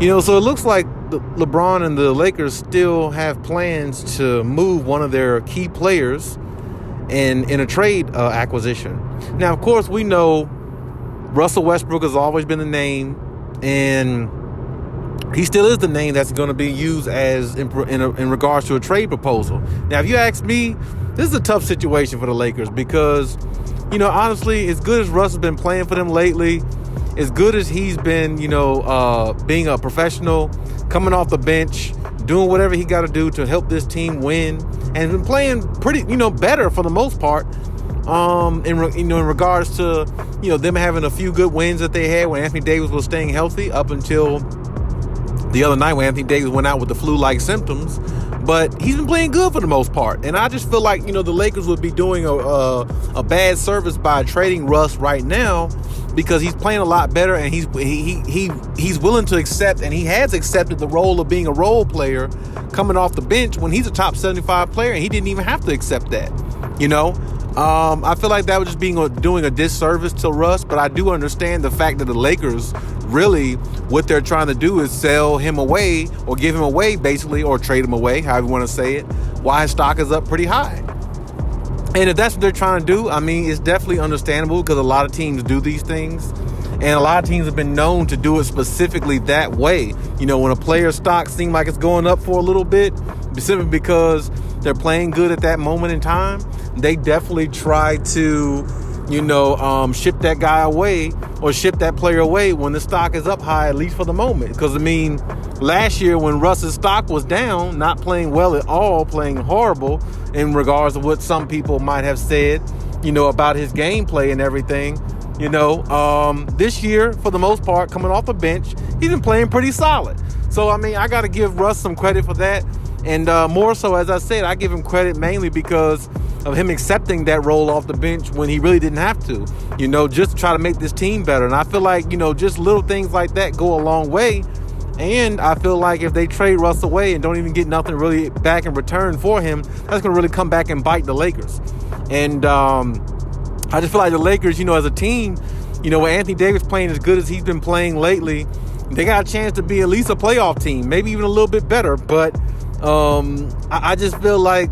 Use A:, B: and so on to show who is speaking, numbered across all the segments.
A: So it looks like LeBron and the Lakers still have plans to move one of their key players in a trade acquisition. Now, of course, we know Russell Westbrook has always been the name, and he still is the name that's going to be used as in regards to a trade proposal. Now, if you ask me, this is a tough situation for the Lakers because, honestly, as good as Russ has been playing for them lately, as good as he's been, being a professional, coming off the bench, doing whatever he got to do to help this team win, and been playing pretty, better for the most part, in regards to, them having a few good wins that they had when Anthony Davis was staying healthy up until the other night when Anthony Davis went out with the flu-like symptoms. But he's been playing good for the most part. And I just feel like, the Lakers would be doing a bad service by trading Russ right now because he's playing a lot better and he's willing to accept, and he has accepted the role of being a role player coming off the bench when he's a top 75 player, and he didn't even have to accept that, I feel like that was just doing a disservice to Russ, but I do understand the fact that the Lakers really, what they're trying to do is sell him away or give him away basically, or trade him away, however you want to say it, while his stock is up pretty high. And if that's what they're trying to do, it's definitely understandable because a lot of teams do these things. And a lot of teams have been known to do it specifically that way. When a player's stock seems like it's going up for a little bit, specifically because they're playing good at that moment in time, they definitely try to, ship that guy away or ship that player away when the stock is up high, at least for the moment. Because, last year when Russ's stock was down, not playing well at all, playing horrible in regards to what some people might have said, about his gameplay and everything, this year, for the most part, coming off the bench, he's been playing pretty solid. So, I got to give Russ some credit for that. And more so, as I said, I give him credit mainly because of him accepting that role off the bench when he really didn't have to, just to try to make this team better. And I feel like, just little things like that go a long way. And I feel like if they trade Russ away and don't even get nothing really back in return for him, that's going to really come back and bite the Lakers. And I just feel like the Lakers, as a team, with Anthony Davis playing as good as he's been playing lately, they got a chance to be at least a playoff team, maybe even a little bit better. But I just feel like,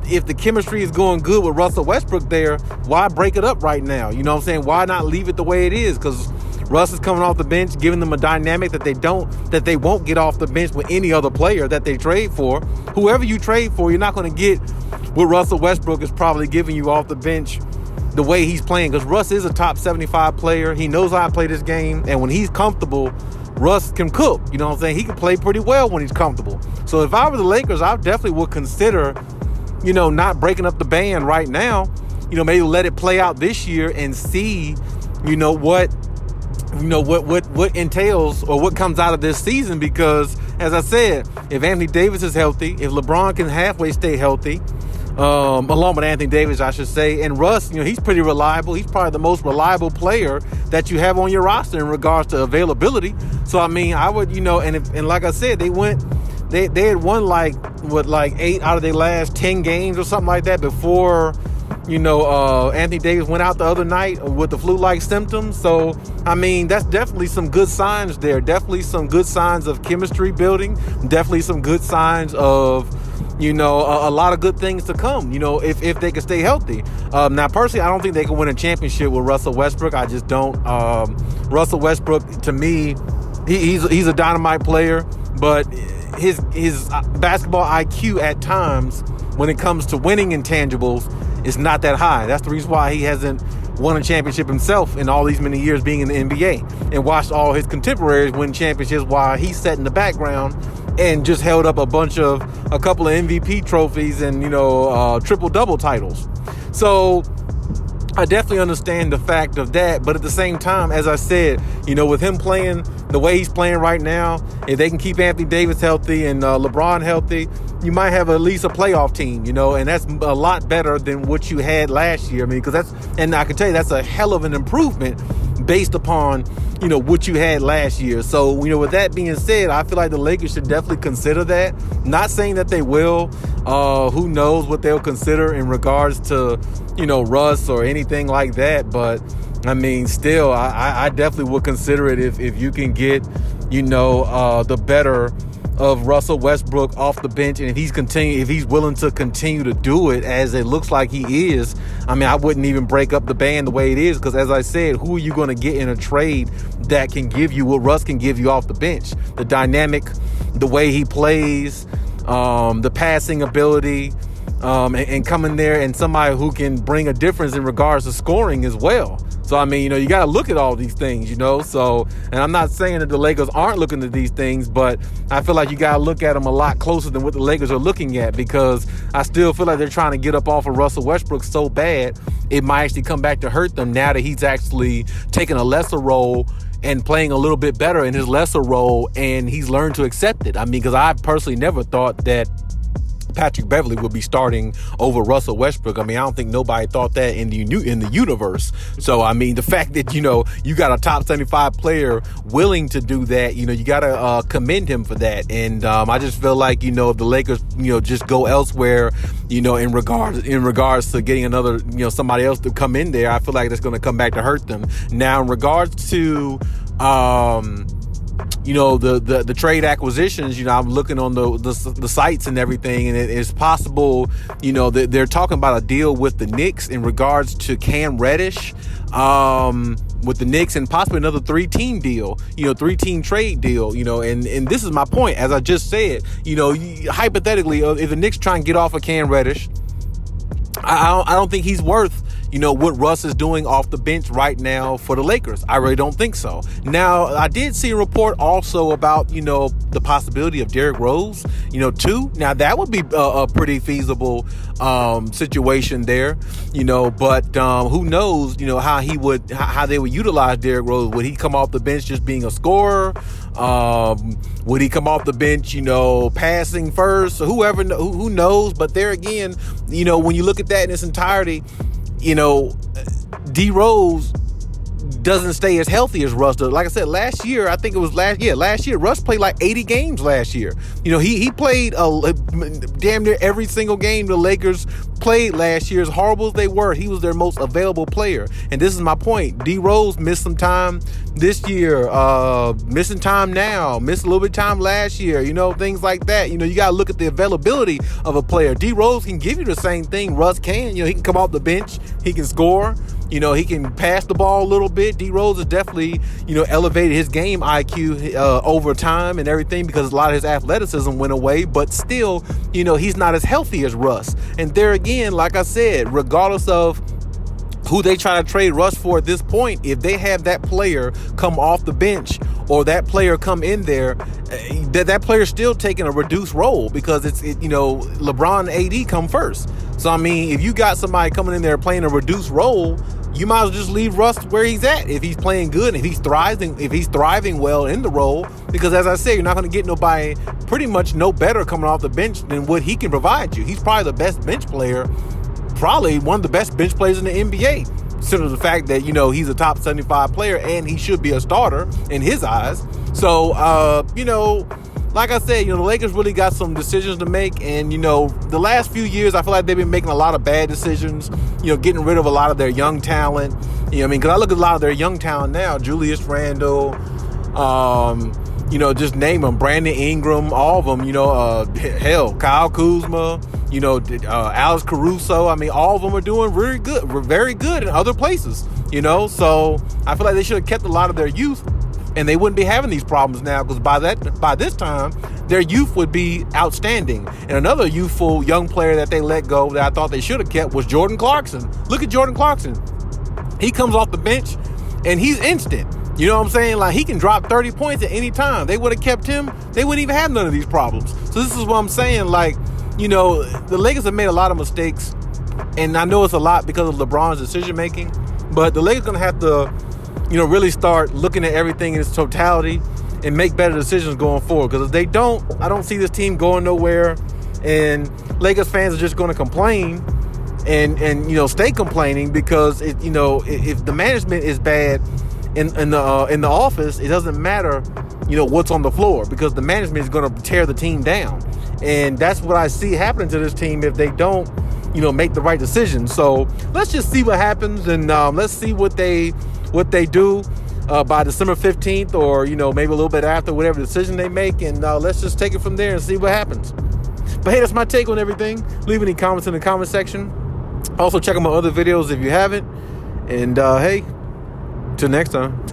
A: if the chemistry is going good with Russell Westbrook there, why break it up right now? You know what I'm saying? Why not leave it the way it is? Because Russ is coming off the bench, giving them a dynamic that they won't get off the bench with any other player that they trade for. Whoever you trade for, you're not going to get what Russell Westbrook is probably giving you off the bench the way he's playing. Because Russ is a top 75 player. He knows how to play this game. And when he's comfortable, Russ can cook. You know what I'm saying? He can play pretty well when he's comfortable. So if I were the Lakers, I definitely would consider, not breaking up the band right now. Maybe let it play out this year and see, what entails or what comes out of this season. Because, as I said, if Anthony Davis is healthy, if LeBron can halfway stay healthy, along with Anthony Davis, I should say, and Russ, he's pretty reliable. He's probably the most reliable player that you have on your roster in regards to availability. So, I would, and like I said, they had won like 8 out of their last 10 games or something like that before, Anthony Davis went out the other night with the flu-like symptoms. So, that's definitely some good signs there. Definitely some good signs of chemistry building. Definitely some good signs of, a lot of good things to come, if they can stay healthy. Now, personally, I don't think they can win a championship with Russell Westbrook. I just don't. Russell Westbrook, to me, he's a dynamite player, but his basketball IQ at times, when it comes to winning intangibles, is not that high. That's the reason why he hasn't won a championship himself in all these many years being in the NBA, and watched all his contemporaries win championships while he sat in the background and just held up a couple of MVP trophies and, triple-double titles. So I definitely understand the fact of that. But at the same time, as I said, with him playing the way he's playing right now, if they can keep Anthony Davis healthy and LeBron healthy, you might have at least a playoff team, and that's a lot better than what you had last year. Because and I can tell you that's a hell of an improvement based upon, what you had last year. So, with that being said, I feel like the Lakers should definitely consider that. Not saying that they will. Who knows what they'll consider in regards to, Russ or anything like that. But I mean, still, I definitely would consider it if you can get, the better of Russell Westbrook off the bench, and if he's willing to continue to do it as it looks like he is. I mean, I wouldn't even break up the band the way it is, because as I said, who are you going to get in a trade that can give you what Russ can give you off the bench? The dynamic, the way he plays, the passing ability, and coming there and somebody who can bring a difference in regards to scoring as well. So, I mean, you got to look at all these things, So, and I'm not saying that the Lakers aren't looking at these things, but I feel like you got to look at them a lot closer than what the Lakers are looking at, because I still feel like they're trying to get up off of Russell Westbrook so bad, it might actually come back to hurt them now that he's actually taking a lesser role and playing a little bit better in his lesser role, and he's learned to accept it. I mean, because I personally never thought that Patrick Beverley would be starting over Russell Westbrook. I mean, I don't think nobody thought that in the universe. So, I mean, the fact that, you got a top 75 player willing to do that, you got to commend him for that. And I just feel like, if the Lakers, just go elsewhere, in regards to getting another, somebody else to come in there, I feel like that's going to come back to hurt them. Now, in regards to the trade acquisitions, I'm looking on the sites and everything, and it's possible, that they're talking about a deal with the Knicks in regards to Cam Reddish, with the Knicks, and possibly another 3-team deal, 3-team trade deal, and this is my point. As I just said, hypothetically, if the Knicks try and get off of Cam Reddish, I don't think he's worth what Russ is doing off the bench right now for the Lakers. I really don't think so. Now, I did see a report also about, the possibility of Derrick Rose, too. Now, that would be a pretty feasible situation there, but who knows, how they would utilize Derrick Rose. Would he come off the bench just being a scorer? Would he come off the bench, passing first? Who knows? But there again, when you look at that in its entirety, D Rose doesn't stay as healthy as Russ does. Like I said, last year, Russ played like 80 games last year. He played damn near every single game the Lakers played last year. As horrible as they were, he was their most available player. And this is my point. D Rose missed some time this year, missing time now, missed a little bit of time last year, things like that. You got to look at the availability of a player. D Rose can give you the same thing Russ can. He can come off the bench, he can score, he can pass the ball a little bit. D Rose has definitely, elevated his game IQ over time and everything, because a lot of his athleticism went away, but still, he's not as healthy as Russ. And there again, like I said, regardless of who they try to trade Russ for at this point, if they have that player come off the bench or that player come in there, that player's still taking a reduced role, because LeBron and AD come first. So, I mean, if you got somebody coming in there playing a reduced role, you might as well just leave Russ where he's at if he's playing good, if he's thriving well in the role, because as I said, you're not going to get nobody pretty much no better coming off the bench than what he can provide you. He's probably the best bench player, probably one of the best bench players in the NBA, considering the fact that, he's a top 75 player and he should be a starter in his eyes. So, like I said, the Lakers really got some decisions to make. And, the last few years, I feel like they've been making a lot of bad decisions, getting rid of a lot of their young talent. Because I look at a lot of their young talent now, Julius Randle, just name them, Brandon Ingram, all of them, hell, Kyle Kuzma, Alex Caruso. I mean, all of them are doing very good in other places, so I feel like they should have kept a lot of their youth, and they wouldn't be having these problems now, because by this time, their youth would be outstanding. And another youthful young player that they let go that I thought they should have kept was Jordan Clarkson. Look at Jordan Clarkson. He comes off the bench, and he's instant. You know what I'm saying? Like, he can drop 30 points at any time. They would have kept him, they wouldn't even have none of these problems. So this is what I'm saying. Like, the Lakers have made a lot of mistakes, and I know it's a lot because of LeBron's decision making, but the Lakers are going to have to, really start looking at everything in its totality and make better decisions going forward. Because if they don't, I don't see this team going nowhere, and Lakers fans are just going to complain and stay complaining, because if the management is bad in the office, it doesn't matter what's on the floor, because the management is going to tear the team down. And that's what I see happening to this team if they don't make the right decisions. So let's just see what happens, and let's see what they what they do by December 15th, or, you know, maybe a little bit after, whatever decision they make. And let's just take it from there and see what happens. But hey, that's my take on everything. Leave any comments in the comment section. Also, check out my other videos if you haven't. And hey, till next time.